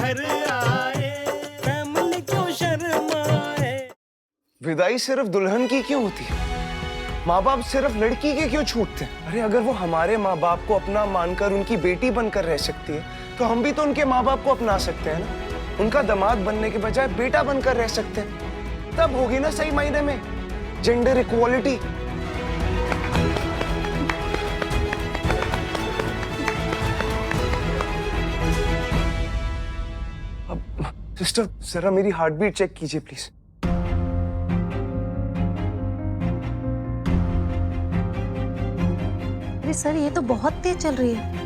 घर आए, फैमिली क्यों शर्माए। विदाई सिर्फ दुल्हन की क्यों होती है? माँ बाप सिर्फ लड़की के क्यों छूटते हैं? अरे अगर वो हमारे माँ बाप को अपना मानकर उनकी बेटी बनकर रह सकती है, तो हम भी तो उनके माँ बाप को अपना सकते हैं ना। उनका दामाद बनने के बजाय बेटा बनकर रह सकते हैं। तब होगी ना सही मायने में जेंडर इक्वालिटी। अब सिस्टर जरा मेरी हार्ट बीट चेक कीजिए प्लीज। अरे सर, ये तो बहुत तेज चल रही है।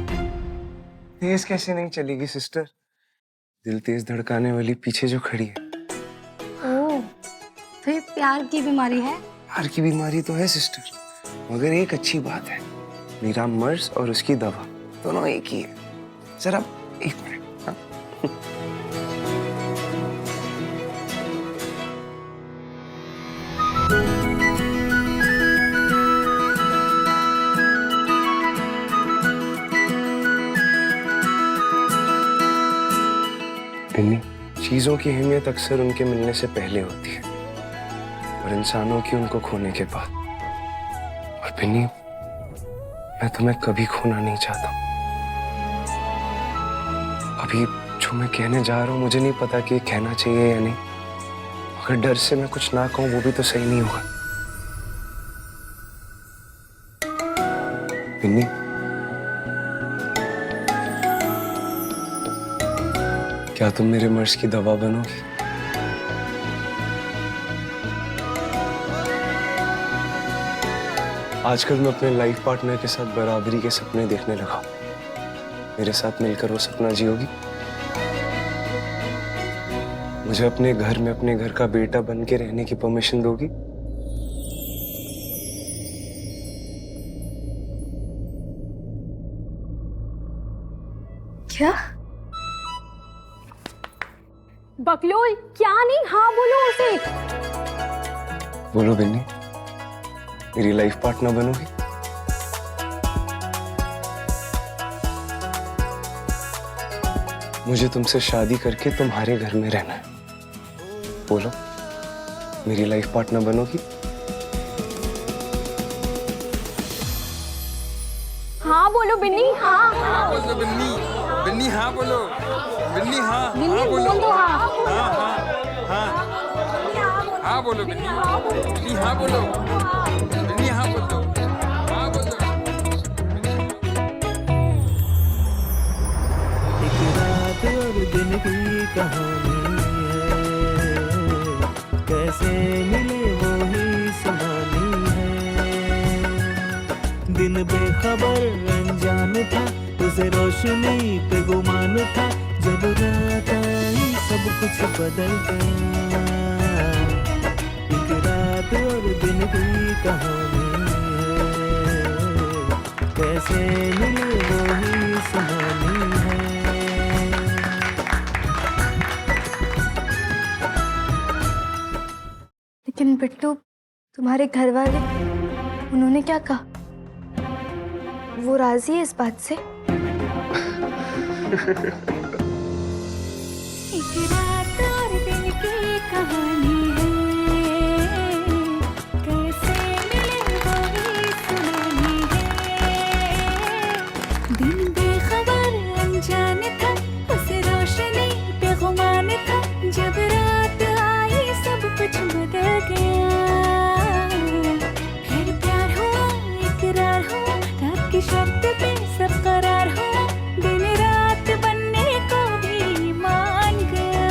तेज कैसे नहीं चलेगी सिस्टर? दिल तेज धड़काने वाली पीछे जो खड़ी है। ओह, तो ये प्यार की बीमारी है? प्यार की बीमारी तो है सिस्टर, मगर एक अच्छी बात है, मेरा मर्ज और उसकी दवा दोनों एक ही है। जरा एक मिनट। हाँ? चीजों की अहमियत अक्सर उनके मिलने से पहले होती है और इंसानों की उनको खोने के बाद। और पिन्नी, मैं तुम्हें कभी खोना नहीं चाहता। अभी जो मैं कहने जा रहा हूं मुझे नहीं पता कि कहना चाहिए या नहीं, अगर डर से मैं कुछ ना कहूं वो भी तो सही नहीं होगा। पिन्नी, क्या तुम मेरे मर्ज की दवा बनोगी? आजकल मैं अपने लाइफ पार्टनर के साथ बराबरी के सपने देखने लगा हूं। मेरे साथ मिलकर वो सपना जियोगी? मुझे अपने घर में अपने घर का बेटा बन के रहने की परमिशन दोगी? क्या? बकलोल, क्या नहीं? हाँ बोलो उसे। बोलो बिन्नी, मेरी लाइफ पार्टनर बनोगी? मुझे तुमसे शादी करके तुम्हारे घर में रहना है। बोलो, मेरी लाइफ पार्टनर बनोगी? हाँ बोलो बिन्नी। हाँ हाँ बोलो बिन्नी। बिन्नी हाँ बोलो। बिन्नी हाँ। बिन्नी हाँ बोल दो। हाँ हाँ हाँ हाँ हाँ बोलो बिन्नी। बिन्नी हाँ बोलो। बिन्नी हाँ बोलो। हाँ बोलो। एक रात और दिन की कहानी है, कैसे मिले वो ही सुनानी है। दिन बेखबर अनजान था, उसे रोशनी पे गुमान था, जब रात आई सब कुछ बदल गया। एक रात और दिन की कहानी है, कैसे मिले वो ही सुनानी है। लेकिन बिट्टू, तुम्हारे घर वाले उन्होंने क्या कहा? वो राजी है इस बात से? एक रात और दिन की कहानी है, कैसे मिले वो ही सुनानी है। दिन बेखबर अनजान था, उसे रोशनी पे गुमान था, जब रात आई सब कुछ बदल गया। फिर प्यार हुआ, इकरार हुआ, रात की शर्त पे सब करार हुआ, दिन रात बनने को भी मान गया।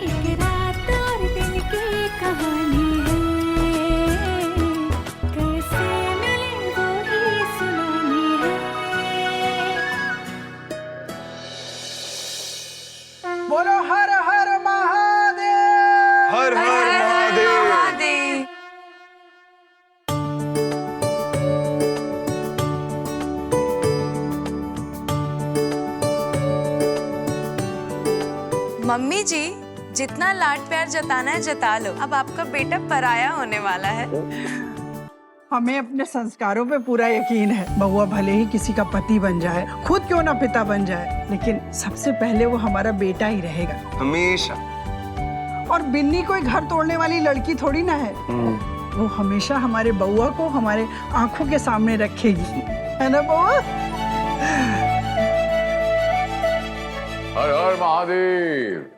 एक रात और दिन की कहानी है, कैसे मिले वो ही सुनानी है। बोलो हर हर महादेव। हर हर महादेव। मम्मी जी, जितना लाड प्यार जताना है जता लो, अब आपका बेटा पराया होने वाला है। हमें अपने संस्कारों पे पूरा यकीन है। बउआ भले ही किसी का पति बन जाए, खुद क्यों ना पिता बन जाए, लेकिन सबसे पहले वो हमारा बेटा ही रहेगा हमेशा। और बिन्नी कोई घर तोड़ने वाली लड़की थोड़ी ना है। वो हमेशा हमारे बउआ को हमारे आंखों के सामने रखेगी, है ना बउआ? हर हर महादेव।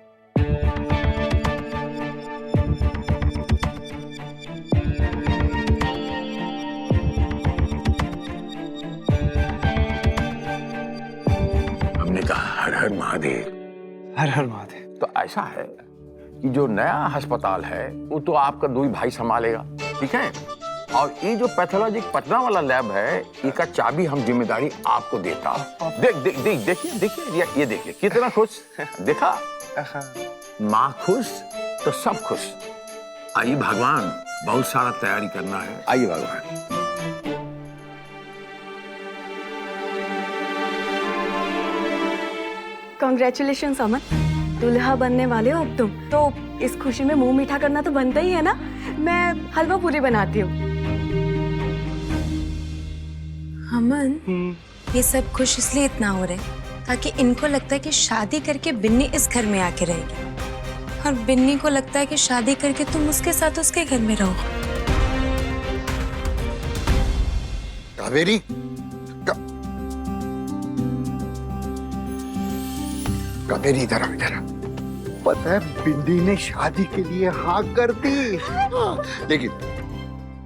हमने कहा हर हर महादेव। हर हर महादेव। तो ऐसा है कि जो नया अस्पताल है वो तो आपका दो ही भाई संभालेगा, ठीक है? और ये जो पैथोलॉजी पटना वाला लैब है, इसका चाबी हम जिम्मेदारी आपको देता हूं। देखिए ये देखिए कितना खुश देखा। माँ खुश तो सब खुश। आइए भगवान, बहुत सारा तैयारी करना है। आइए भगवान। कॉन्ग्रेचुलेशंस अमन, दूल्हा बनने वाले हो अब तुम। तो इस खुशी में मुंह मीठा करना तो बनता ही है ना। मैं हलवा पूरी बनाती हूँ। अमन, ये सब खुश इसलिए इतना हो रहे ताकि इनको लगता है कि शादी करके बिन्नी इस घर में आके रहेगी, और बिन्नी को लगता है कि शादी करके तुम उसके साथ उसके घर में रहो। कावेरी, कावेरी इधर आ, इधर आ। पता है बिन्नी ने शादी के लिए हाँ कर दी, लेकिन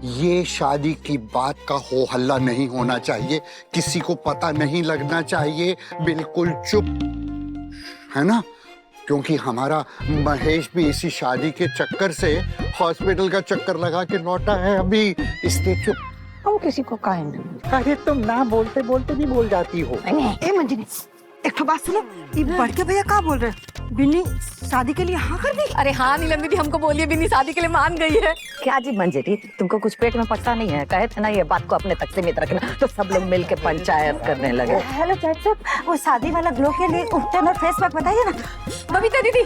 ये शादी की बात का हो हल्ला नहीं होना चाहिए, किसी को पता नहीं लगना चाहिए, बिल्कुल चुप, है ना? क्योंकि हमारा महेश भी इसी शादी के चक्कर से हॉस्पिटल का चक्कर लगा के लौटा है अभी, इसलिए चुप। हम किसी को कहेंगे। अरे तुम ना बोलते बोलते भी बोल जाती हो। ए मंजिनी, एक तो बात सुनो, ये बड़के भैया क्या बोल रहे हैं? बिन्नी शादी के लिए हाँ कर दी? अरे हाँ नीलम दीदी, हमको बोलिए बिन्नी शादी के लिए मान गई है। क्या जी मंजिनी, तुमको कुछ पेट में पड़ता नहीं है? कहे थे ना ये बात को अपने तक सीमित रखना, तो सब लोग मिलके पंचायत करने लगे। हेलो चाचा, वो शादी वाला ग्लो के लिए उठते ना फेस पैक बताइए ना। बबीता दीदी,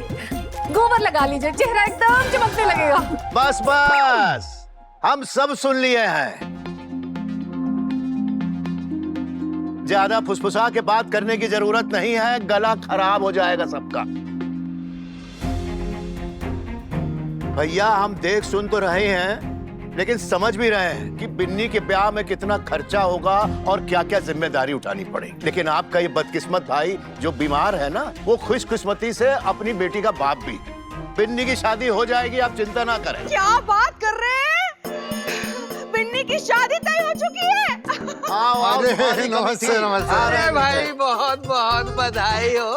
गोबर लगा लीजिए, चेहरा एकदम चमकने लगेगा। बस बस, हम सब सुन लिए हैं। ज्यादा फुसफुसा के बात करने की जरूरत नहीं है, गला खराब हो जाएगा सबका। भैया हम देख सुन तो रहे हैं, लेकिन समझ भी रहे हैं कि बिन्नी के ब्याह में कितना खर्चा होगा और क्या क्या जिम्मेदारी उठानी पड़ेगी। लेकिन आपका ये बदकिस्मत भाई जो बीमार है ना, वो खुशकिस्मती से अपनी बेटी का बाप भी। बिन्नी की शादी हो जाएगी, आप चिंता ना करें। क्या बात कर रहे हैं? बिन्नी की शादी तय हो चुकी है। अरे नमस्ते नमस्ते। अरे भाई बहुत बहुत बधाई हो।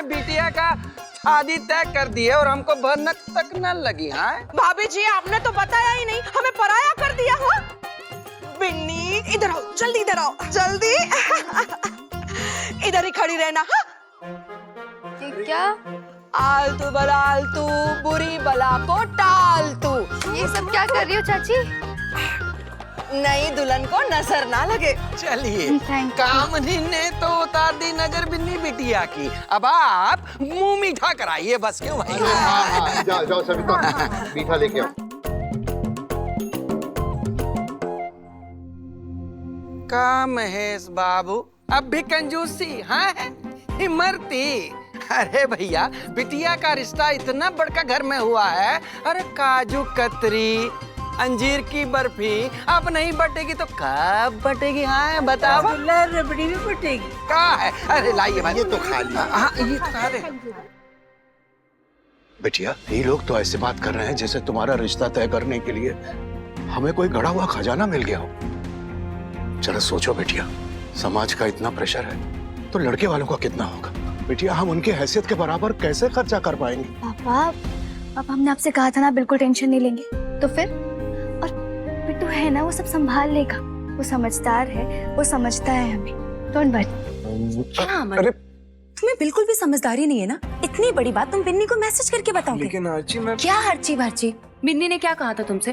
बिटिया का शादी तय कर दी है और हमको भनक तक न लगी। भाभी जी आपने तो बताया ही नहीं, हमें पराया कर दिया हो। बिन्नी इधर आओ, जल्दी इधर आओ, जल्दी। इधर ही खड़ी रहना। क्या? आलतू बला आलतू, बुरी बला को टाल तू। ये सब क्या कर रही हो चाची? नई दुल्हन को नजर ना लगे। चलिए, कामनी ने तो उतार दी नजर बिन्नी बिटिया की, अब आप मुंह मीठा कराइए बस। क्यों भाई? जाओ जाओ सविता, मीठा लेके आओ। का महेश बाबू अब भी कंजूसी है इमरती। अरे भैया, बिटिया का रिश्ता इतना बड़का घर में हुआ है। अरे काजू कतरी, अंजीर की बर्फी अब नहीं बटेगी तो कब बटेगी? हाँ बताओ। रबड़ी भी बटेगी। क्या है? अरे लाइए भाई, ये तो खा लिया। हाँ ये तो खा रहे। बिटिया ये लोग तो ऐसे बात कर रहे हैं जैसे तुम्हारा रिश्ता तय करने के लिए हमें कोई गड़ा हुआ खजाना मिल गया हो। जरा सोचो बिटिया, समाज का इतना प्रेशर है तो लड़के वालों का कितना होगा? बिटिया हम उनकी हैसियत के बराबर कैसे खर्चा कर पाएंगे? पापा हमने आपसे कहा था ना बिल्कुल टेंशन नहीं लेंगे, तो फिर? और बिट्टू है ना, वो सब संभाल लेगा, वो समझदार है, वो समझता है हमें। Don't worry. क्या अमन, तुम्हें बिल्कुल भी समझदारी नहीं है ना? इतनी बड़ी बात तुम बिन्नी को मैसेज करके बताओगे? लेकिन अर्ची मैं क्या हर्ची भर्ची? बिन्नी ने क्या कहा था तुमसे?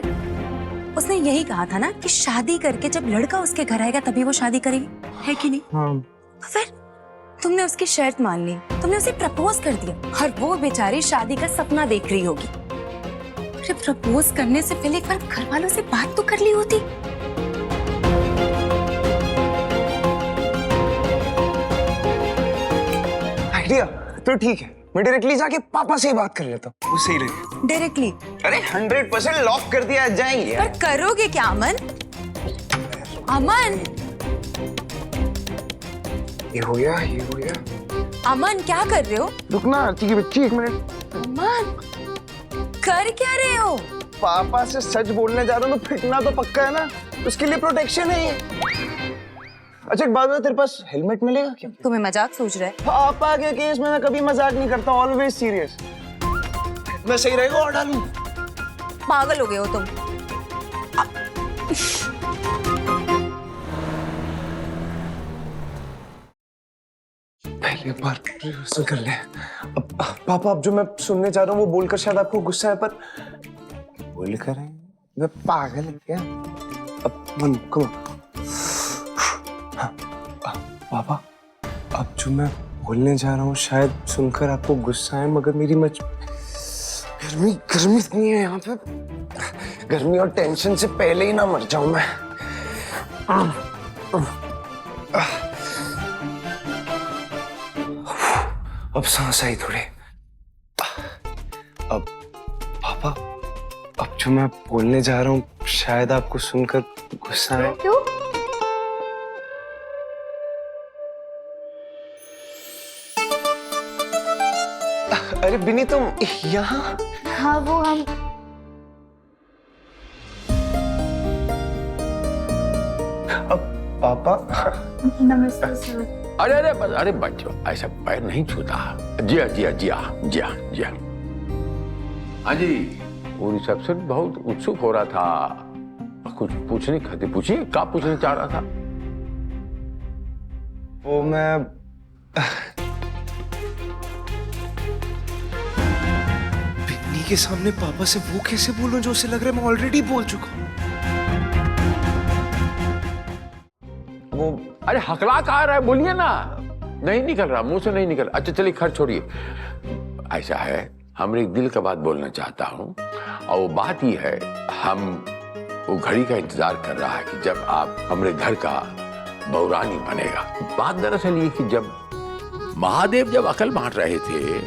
उसने यही कहा था ना कि शादी करके जब लड़का उसके घर आएगा तभी वो शादी करेगी, है कि नहीं? हाँ। तो फिर तुमने उसकी शर्त मान ली, तुमने उसे प्रपोज कर दिया, और वो बेचारी शादी का सपना देख रही होगी। अरे प्रपोज करने से पहले एक बार घर वालों से बात तो कर ली होती। दिया तो ठीक है, मैं डायरेक्टली जाके पापा से ही बात कर लेता हूँ, वो सही रहेगा। डायरेक्टली? अरे 100% लॉक कर दिया, जाएंगे। पर करोगे क्या अमन? अमन, ये हो गया। अमन क्या कर रहे हो? रुकना ठीक है बच्ची, 1 मिनट। अमन कर क्या रहे हो? पापा से सच बोलने जा रहा हूँ तो फिटना तो पक्का है ना, उसके लिए प्रोटेक्शन है ये। अच्छा एक बात बता, तेरे पास हेलमेट मिलेगा क्या? तुम्हें मजाक सूझ रहा है? पापा के केस में मैं कभी मजाक नहीं करता, ऑलवेज सीरियस। मैं सही रहेगा और डालूं? पागल हो गए हो तुम। पहली बार रिहर्सल कर ले। अब पापा, अब जो मैं सुनने जा रहा हूँ वो बोलकर शायद आपको गुस्सा है, पर बोल कर मैं पागल है क्या? अब मन को पापा, अब जो मैं बोलने जा रहा हूँ शायद सुनकर आपको गुस्सा है, मगर मेरी गर्मी इतनी है यहाँ पे, गर्मी और टेंशन से पहले ही ना मर जाऊं मैं। अब सांस आई थोड़ी। अब पापा, अब जो मैं बोलने जा रहा हूँ शायद आपको सुनकर गुस्सा है। क्यों? अरे बिन्नी तुम यहाँ? हाँ वो हम अब पापा। नमस्ते सर। अरे बच्चों, ऐसा पैर नहीं छूता। जी हाँ। हाँ जी, वो रिसेप्शन बहुत उत्सुक हो रहा था, कुछ पूछने खातिर। पूछिए, क्या पूछना चाह रहा था? वो मैं बिन्नी के सामने पापा से वो कैसे बोलूं जो उसे लग रहा है मैं ऑलरेडी बोल चुका हूं। वो अरे हकला कहा रहा है, बोलिए ना। नहीं निकल रहा, मुंह से नहीं निकल। अच्छा चलिए, खर्च छोड़िए। ऐसा है, हम एक दिल का बात बोलना चाहता हूँ, और वो बात ये है, हम वो घड़ी का इंतजार कर रहा है कि जब आप हमारे घर का बहुरानी बनेगा। बात दरअसल ये कि जब महादेव जब अकल बांट रहे थे,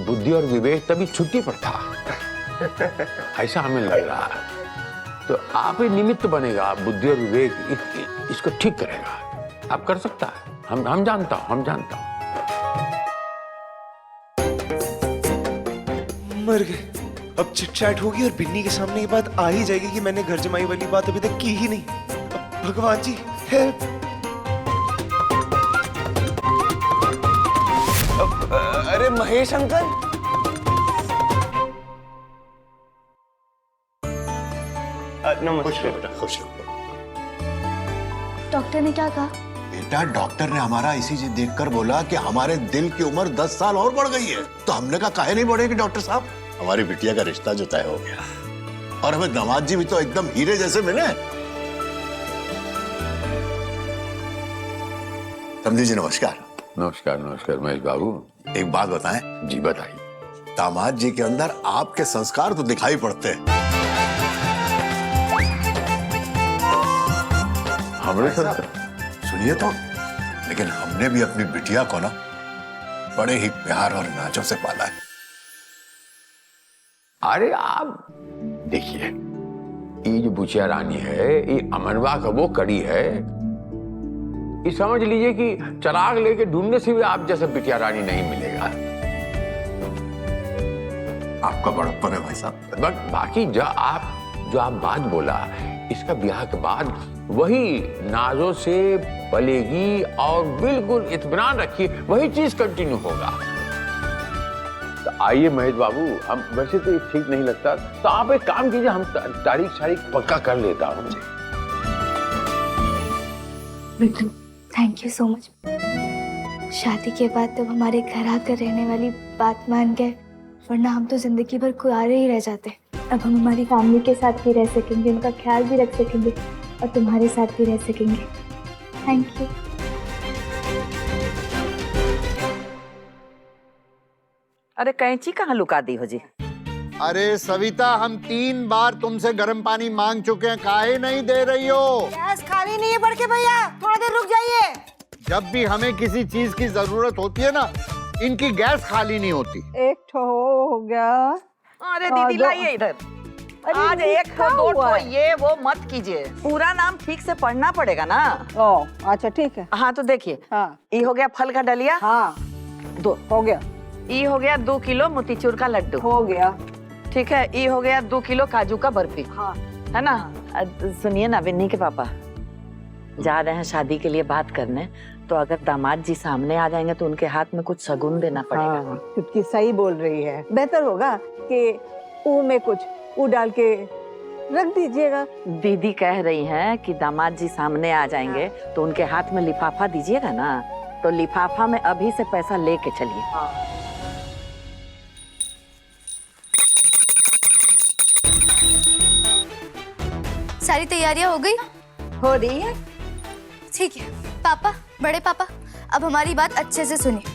बुद्धि और विवेक तभी छुट्टी पर था। ऐसा हमें लग रहा है, तो आप ही निमित्त बनेगा, बुद्धि और विवेक इसको ठीक करेगा। आप कर सकता है, हम जानता हूं। मर गए। अब चिट चैट होगी और बिन्नी के सामने ये बात आ ही जाएगी कि मैंने घर जमाई वाली बात अभी तक की ही नहीं। अब भगवान जी हेल्प। अरे महेश अंकल। नमस्कार। खुश रहो। डॉक्टर ने क्या कहा? बेटा, डॉक्टर ने हमारा ECG देखकर बोला कि हमारे दिल की उम्र 10 साल और बढ़ गई है। तो हमने कहा काहे नहीं बढ़ेगी डॉक्टर साहब, हमारी बिटिया का रिश्ता जो तय हो गया। और हमें दामाद जी भी तो एकदम हीरे जैसे मिले। समझी जी, नमस्कार। नमस्कार महेश बाबू। एक बात बताएं। जी बताइए। दामाद जी के अंदर आपके संस्कार तो दिखाई पड़ते हैं। हमरे सर सुनिए तो, लेकिन हमने भी अपनी बिटिया को ना बड़े ही प्यार और नाजों से पाला है। अरे आप देखिए, ये जो बुचिया रानी है, ये अमनवा का वो कड़ी है। ये समझ लीजिए कि चराग लेके ढूंढने से भी आप जैसा बिटिया रानी नहीं मिलेगा। आपका बड़प्पन है भाई साहब। बट बाकी जो आप बात बोला, इसका ब्याह के बाद वही नाजों से पलेगी और बिल्कुल इत्मीनान रखिए, वही चीज कंटिन्यू होगा। तो आइए महेश बाबू, हम वैसे तो ठीक नहीं लगता, तो आप एक काम कीजिए, हम तारीख पक्का कर लेता हूँ। Bittu, thank you so much. शादी के बाद तो हमारे घर आकर रहने वाली बात मान गए, वरना हम तो जिंदगी भर कुआरे ही रह जाते। अब हम हमारी फैमिली के साथ भी रह सकेंगे, उनका ख्याल भी रख सकेंगे और तुम्हारे साथ भी रह सकेंगे। Thank you. अरे कैंची कहाँ लुका दी हो जी? अरे सविता, हम 3 बार तुमसे गर्म पानी मांग चुके हैं, काहे नहीं दे रही हो? गैस खाली नहीं है बड़के भैया, थोड़ा देर रुक जाइए। जब भी हमें किसी चीज की जरूरत होती है ना, इनकी गैस खाली नहीं होती। एक ठो हो गया। अरे दीदी लाइए इधर। आज एक ठो दो ठो ये वो मत कीजिए, पूरा नाम ठीक से पढ़ना पड़ेगा ना। ओ अच्छा ठीक है। हाँ तो देखिए, हाँ ई हो गया फल का डलिया, हाँ 2 हो गया। ई हो गया 2 किलो मोतीचूर का लड्डू, हो गया। ठीक है। ई हो गया 2 किलो काजू का बर्फी, हाँ है ना। सुनिए ना बिन्नी के पापा जा रहे हैं शादी के लिए बात करने, तो अगर दामाद जी सामने आ जाएंगे तो उनके हाथ में कुछ शगुन देना पड़ेगा। हाँ, चुटकी सही बोल रही है। बेहतर होगा कि ऊ में कुछ ऊ डाल के रख दीजिएगा। दीदी कह रही हैं कि दामाद जी सामने आ जाएंगे तो उनके हाथ में लिफाफा दीजिएगा ना, तो लिफाफा में अभी से पैसा लेके चलिए। सारी तैयारियां हो गई? हो रही है। ठीक है पापा, बड़े पापा, अब हमारी बात अच्छे से सुनिए।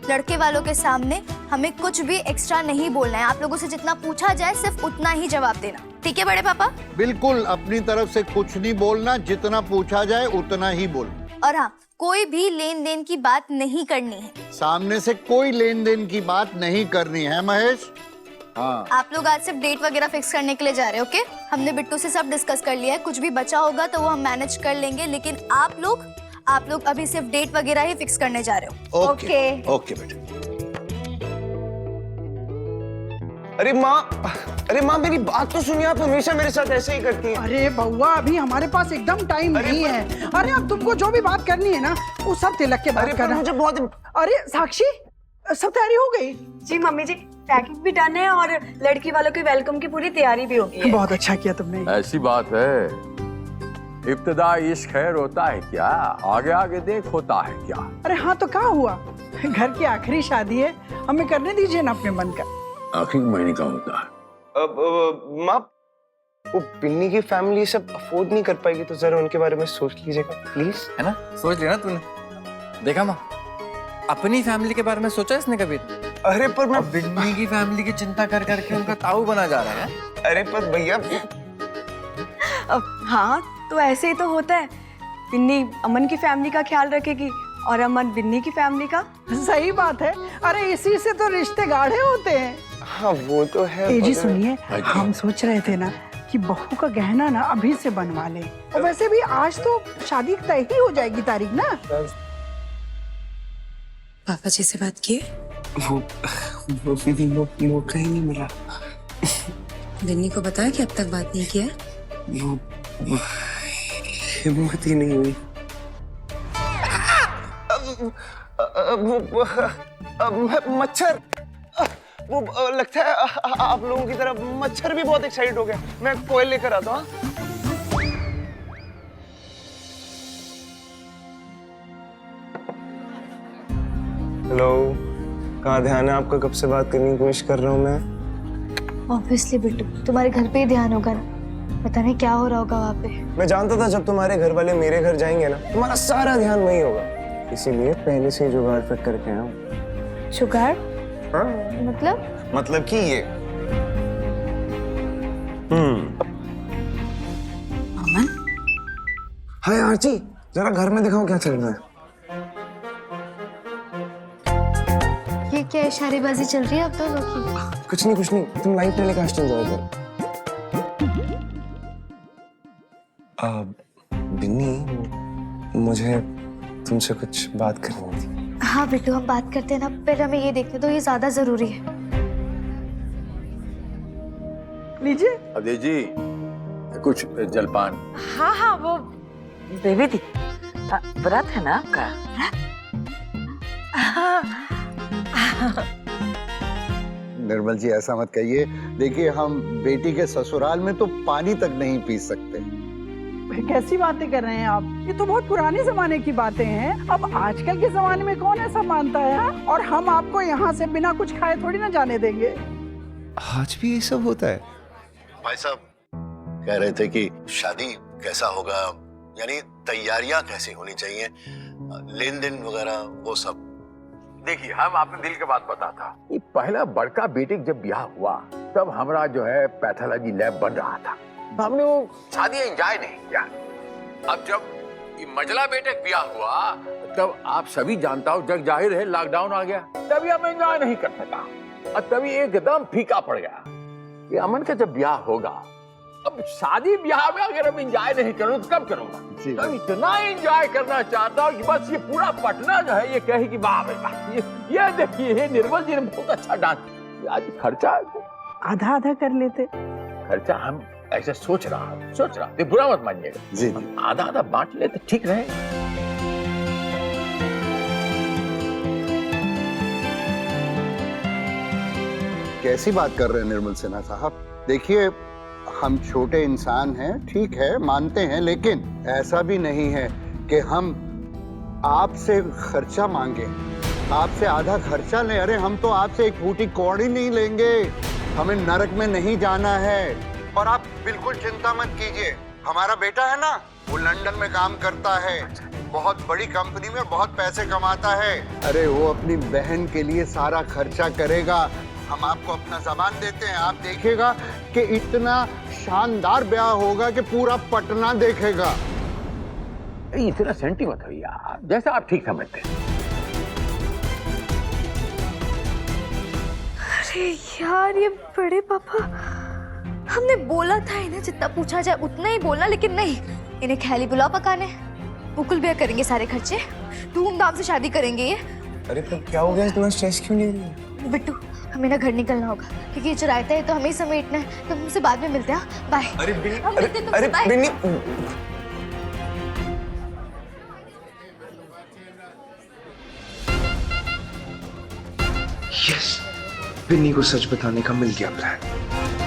लड़के वालों के सामने हमें कुछ भी एक्स्ट्रा नहीं बोलना है। आप लोगों से जितना पूछा जाए सिर्फ उतना ही जवाब देना, ठीक है बड़े पापा? बिल्कुल, अपनी तरफ से कुछ नहीं बोलना, जितना पूछा जाए उतना ही बोलना। और हाँ, कोई भी लेन देन की बात नहीं करनी है। सामने से कोई लेन देन की बात नहीं करनी है महेश। हाँ आप लोग आज सिर्फ डेट वगैरह फिक्स करने के लिए जा रहे हो, ओके? हमने बिट्टू से सब डिस्कस कर लिया है, कुछ भी बचा होगा तो वो हम मैनेज कर लेंगे, लेकिन आप लोग अभी सिर्फ डेट वगैरह ही फिक्स करने जा रहे हो। ओके ओके बेटा। अरे माँ मेरी बात तो सुनिए, आप हमेशा मेरे साथ ऐसे ही करती हैं। अरे बउआ, अभी हमारे पास एकदम टाइम नहीं है। अरे अब तुमको जो भी बात करनी है ना, वो सब तिलक के बाद करना। मुझे बहुत। अरे साक्षी, सब तैयारी हो गई? जी मम्मी जी, पैकिंग भी डन है और लड़की वालों के वेलकम की पूरी तैयारी भी हो गई है। बहुत अच्छा किया तुमने। ऐसी बात है, इब्तिदा इश्क खैर होता है क्या, आगे आगे देख होता है क्या। अरे हाँ तो क्या हुआ, घर की आखिरी शादी है, हमें करने दीजिए ना अपने मन का। आखिरी महीने का होता है। माँ, वो बिन्नी की फैमिली सब अफोर्ड नहीं कर पाएगी, तो जरा उनके बारे में सोच लीजिएगा प्लीज। है ना, सोच लिया ना तूने। देखा माँ, अपनी फैमिली के बारे में सोचा इसने कभी? अरे पर मैं बिन्नी की फैमिली की चिंता कर करके उनका ताऊ बना जा रहा है। अरे पर भैया। हाँ तो ऐसे ही तो होता है, बिन्नी अमन की फैमिली का ख्याल रखेगी और अमन बिन्नी की फैमिली का। सही बात है। अरे इसी से तो रिश्ते गाढ़े होते हैं। हाँ वो तो है। जी सुनिए, हम सोच रहे थे ना कि बहू का गहना ना अभी से बनवा ले, और वैसे भी आज तो शादी तय ही हो जाएगी तारीख ना। पापा जी से बात किए? वो कहीं नहीं मिला। बिन्नी को बताया कि अब तक बात नहीं किया? वो हिम्मत ही नहीं हुई। मच्छर, वो लगता है आप लोगों की तरफ मच्छर भी बहुत एक्साइटेड हो गया। मैं कोयल लेकर आता हूँ। हेलो, कहाँ ध्यान है आपका? कब से बात करने की कोशिश कर रहा हूँ मैं। ऑब्वियसली बिट्टू, तुम्हारे घर पे ही ध्यान होगा ना, पता नहीं क्या हो रहा होगा वहाँ पे। मैं जानता था जब तुम्हारे घर वाले मेरे घर जाएंगे ना, तुम्हारा सारा ध्यान वही होगा, इसीलिए पहले से ही जुगाड़ फिट करके आया हूँ। जुगाड़? हाँ? मतलब कि ये। अमन? हाय आरती, जरा घर में दिखाओ क्या चल रहा है। ये क्या इशारेबाजी चल रही है अब तो की? कुछ नहीं, तुम लाइव टेलीकास्ट एंजॉय करो। बिन्नी, मुझे तुमसे कुछ बात करनी थी। हाँ बिट्टू, हम बात करते हैं ना, पहले हमें ये देखने दो, ये ज्यादा जरूरी है। लीजिए। अजय जी, कुछ जलपान। हाँ वो बेबी दी, व्रत है ना आपका? निर्मल जी ऐसा मत कहिए, देखिए हम बेटी के ससुराल में तो पानी तक नहीं पी सकते। कैसी बातें कर रहे हैं आप, ये तो बहुत पुराने जमाने की बातें हैं। अब आजकल के जमाने में कौन ऐसा मानता है? और हम आपको यहाँ से बिना कुछ खाए थोड़ी ना जाने देंगे। आज भी ये सब होता है? भाई साहब कह रहे थे कि शादी कैसा होगा, यानी तैयारियां कैसी होनी चाहिए, लेन देन वगैरह वो सब। देखिए, हम आपने दिल की बात बताता, ये पहला बड़का बेटे जब ब्याह हुआ तब हमारा जो है पैथोलॉजी लैब बन रहा था, हमने वो शादी एंजॉय नहीं किया। अब जब ये मजला बेटे ब्याह हुआ तब आप सभी जानता हो, जग जाहिर है लॉकडाउन आ गया, तभी हम एंजॉय नहीं कर सका और तभी एकदम फीका पड़ गया। ये अमन का जब ब्याह होगा, अब शादी ब्याह में अगर हम एंजॉय नहीं करूँ तो कब करूँगा? तो इतना एंजॉय करना चाहता हूँ कि बस ये पूरा पटना जो है ये कहे कि वाह भाई वाह, ये देखिए ये निर्मल जी ने बहुत अच्छा डांस, आज खर्चा आधा आधा कर लेते। खर्चा हम ऐसे सोच रहा ये बुरा मत मानिएगा जी आधा आधा बांट ले तो ठीक रहे। कैसी बात कर रहे हैं निर्मल सिन्हा साहब? देखिए, हम छोटे इंसान हैं, ठीक है, मानते हैं, लेकिन ऐसा भी नहीं है कि हम आपसे खर्चा मांगे, आपसे आधा खर्चा लें। अरे हम तो आपसे एक फूटी कौड़ी नहीं लेंगे, हमें नरक में नहीं जाना है। और आप बिल्कुल चिंता मत कीजिए, हमारा बेटा है ना, वो लंदन में काम करता है, बहुत बड़ी कंपनी में बहुत पैसे कमाता है। अरे वो अपनी बहन के लिए सारा खर्चा करेगा। हम आपको अपना सामान देते हैं, आप देखिएगा कि इतना शानदार ब्याह होगा कि पूरा पटना देखेगा। इतना सेंटी मत हो यार, जैसा आप ठीक समझते हैं। अरे यार ये बड़े पापा, हमने बोला था इन्हें जितना पूछा जाए उतना ही बोलना, लेकिन नहीं, इन्हें ख्याली पुलाव पकाने, मुकुल भैया करेंगे सारे खर्चे, धूमधाम से शादी करेंगे ये। अरे तो क्या हो गया, इतना स्ट्रेस क्यों ले रही है? बिट्टू हमें ना घर निकलना होगा क्योंकि ये जो रायता है तो हमें ही समेटना है, तो हम तुमसे बाद में मिलते हैं। बाय। अरे बिन्नी, हम मिलते हैं तुमसे, अरे बाय। बिन्नी, यस, बिन्नी को सच बताने का मिल गया प्लान।